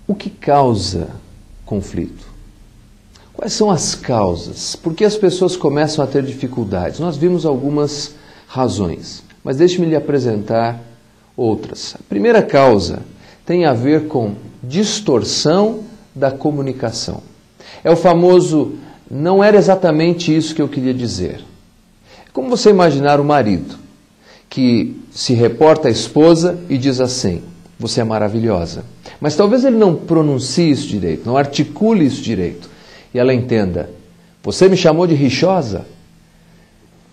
O que causa conflito? Quais são as causas? Por que as pessoas começam a ter dificuldades? Nós vimos algumas razões, mas deixe-me lhe apresentar outras. A primeira causa tem a ver com distorção da comunicação. É o famoso, não era exatamente isso que eu queria dizer. É como você imaginar o marido que se reporta à esposa e diz assim: você é maravilhosa. Mas talvez ele não pronuncie isso direito, não articule isso direito. E ela entenda: você me chamou de rixosa?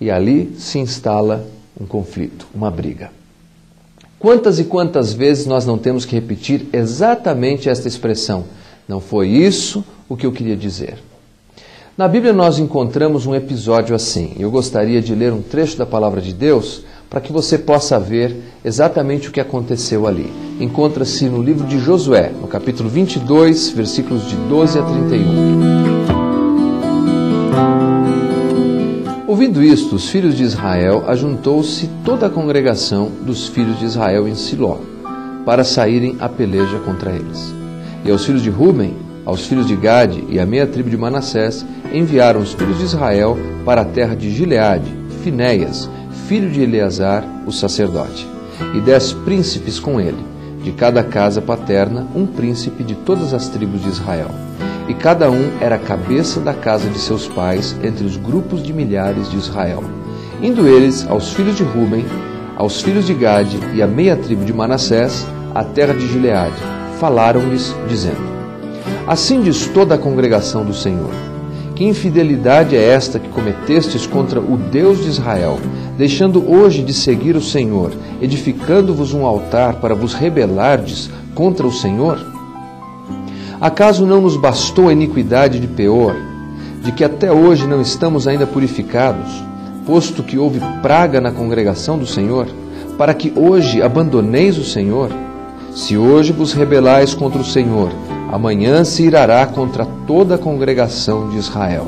E ali se instala um conflito, uma briga. Quantas e quantas vezes nós não temos que repetir exatamente esta expressão? Não foi isso o que eu queria dizer. Na Bíblia nós encontramos um episódio assim. Eu gostaria de ler um trecho da Palavra de Deus para que você possa ver exatamente o que aconteceu ali. Encontra-se no livro de Josué, no capítulo 22, versículos de 12 a 31. Ouvindo isto, os filhos de Israel, ajuntou-se toda a congregação dos filhos de Israel em Siló, para saírem à peleja contra eles. E aos filhos de Ruben, aos filhos de Gade e à meia tribo de Manassés, enviaram os filhos de Israel para a terra de Gileade, Finéias, filho de Eleazar, o sacerdote, e 10 príncipes com ele, de cada casa paterna, um príncipe de todas as tribos de Israel. E cada um era a cabeça da casa de seus pais entre os grupos de milhares de Israel. Indo eles aos filhos de Ruben, aos filhos de Gade e à meia tribo de Manassés, à terra de Gileade, falaram-lhes, dizendo: assim diz toda a congregação do Senhor: que infidelidade é esta que cometestes contra o Deus de Israel, deixando hoje de seguir o Senhor, edificando-vos um altar para vos rebelardes contra o Senhor? Acaso não nos bastou a iniquidade de Peor, de que até hoje não estamos ainda purificados, posto que houve praga na congregação do Senhor, para que hoje abandoneis o Senhor? Se hoje vos rebelais contra o Senhor, amanhã se irará contra toda a congregação de Israel.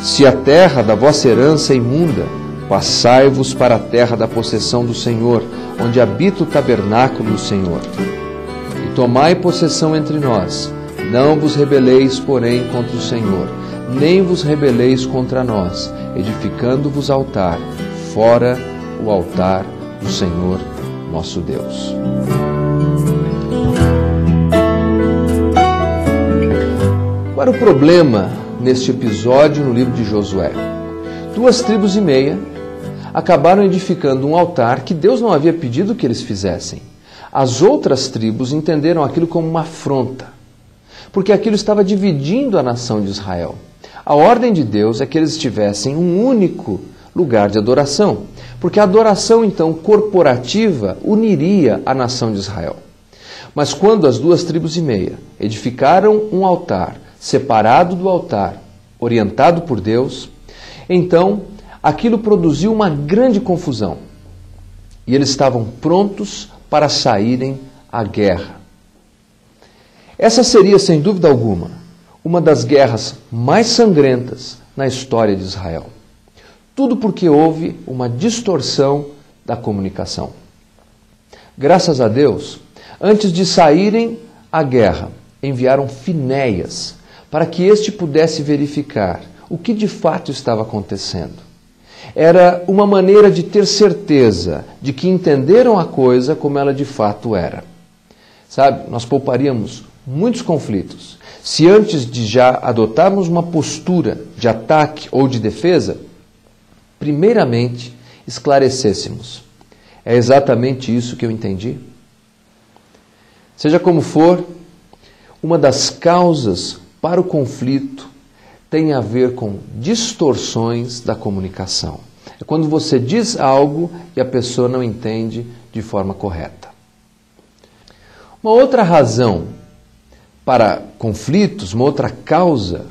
Se a terra da vossa herança é imunda, passai-vos para a terra da possessão do Senhor, onde habita o tabernáculo do Senhor. E tomai possessão entre nós. Não vos rebeleis, porém, contra o Senhor, nem vos rebeleis contra nós, edificando-vos altar, fora o altar do Senhor nosso Deus. Qual era o problema neste episódio no livro de Josué? 2,5 tribos acabaram edificando um altar que Deus não havia pedido que eles fizessem. As outras tribos entenderam aquilo como uma afronta, porque aquilo estava dividindo a nação de Israel. A ordem de Deus é que eles tivessem um único lugar de adoração, porque a adoração, então, corporativa uniria a nação de Israel. Mas quando as 2,5 tribos edificaram um altar, separado do altar, orientado por Deus, então aquilo produziu uma grande confusão. E eles estavam prontos para saírem à guerra. Essa seria, sem dúvida alguma, uma das guerras mais sangrentas na história de Israel. Tudo porque houve uma distorção da comunicação. Graças a Deus, antes de saírem à guerra, enviaram Finéias para que este pudesse verificar o que de fato estava acontecendo. Era uma maneira de ter certeza de que entenderam a coisa como ela de fato era. Sabe, nós pouparíamos muitos conflitos se antes de já adotarmos uma postura de ataque ou de defesa, primeiramente esclarecêssemos: é exatamente isso que eu entendi? Seja como for, uma das causas para o conflito tem a ver com distorções da comunicação. É quando você diz algo e a pessoa não entende de forma correta. Uma outra razão para conflitos, uma outra causa,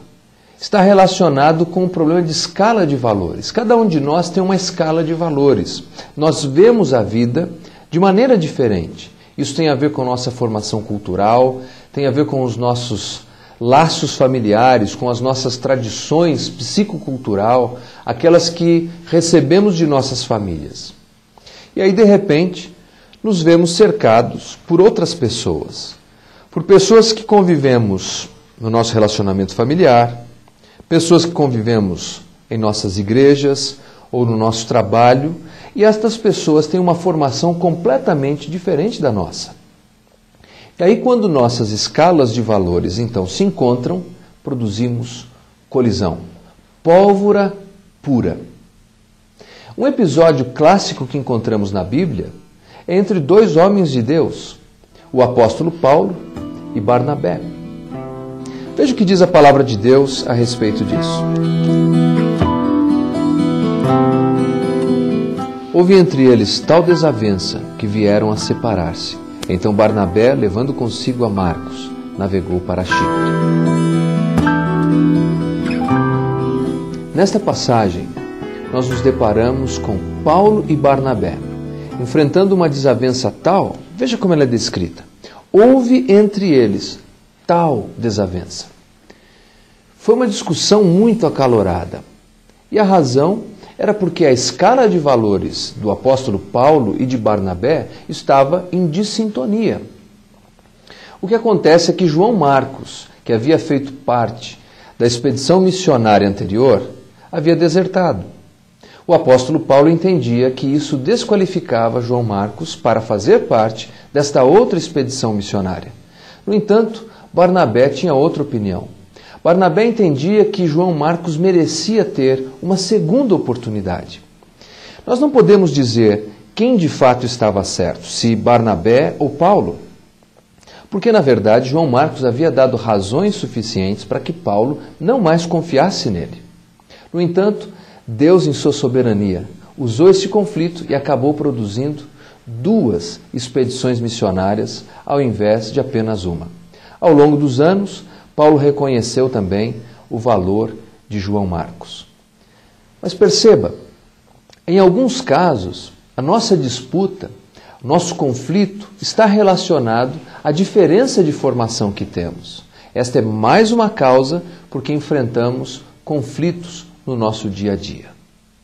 está relacionado com o problema de escala de valores. Cada um de nós tem uma escala de valores. Nós vemos a vida de maneira diferente. Isso tem a ver com a nossa formação cultural, tem a ver com os nossos laços familiares, com as nossas tradições psicocultural, aquelas que recebemos de nossas famílias. E aí, de repente, nos vemos cercados por outras pessoas, por pessoas que convivemos no nosso relacionamento familiar, pessoas que convivemos em nossas igrejas ou no nosso trabalho, e estas pessoas têm uma formação completamente diferente da nossa. E aí, quando nossas escalas de valores então se encontram, produzimos colisão, pólvora pura. Um episódio clássico que encontramos na Bíblia é entre dois homens de Deus, o apóstolo Paulo e Barnabé. Veja o que diz a palavra de Deus a respeito disso. Houve entre eles tal desavença que vieram a separar-se. Então Barnabé, levando consigo a Marcos, navegou para Chipre. Nesta passagem, nós nos deparamos com Paulo e Barnabé, enfrentando uma desavença tal, veja como ela é descrita. Houve entre eles tal desavença. Foi uma discussão muito acalorada. E a razão era porque a escala de valores do apóstolo Paulo e de Barnabé estava em dissintonia. O que acontece é que João Marcos, que havia feito parte da expedição missionária anterior, havia desertado. O apóstolo Paulo entendia que isso desqualificava João Marcos para fazer parte desta outra expedição missionária. No entanto, Barnabé tinha outra opinião. Barnabé entendia que João Marcos merecia ter uma segunda oportunidade. Nós não podemos dizer quem de fato estava certo, se Barnabé ou Paulo, porque na verdade João Marcos havia dado razões suficientes para que Paulo não mais confiasse nele. No entanto, Deus, em sua soberania, usou este conflito e acabou produzindo duas expedições missionárias ao invés de apenas uma. Ao longo dos anos, Paulo reconheceu também o valor de João Marcos. Mas perceba, em alguns casos, a nossa disputa, o nosso conflito está relacionado à diferença de formação que temos. Esta é mais uma causa por que enfrentamos conflitos no nosso dia a dia.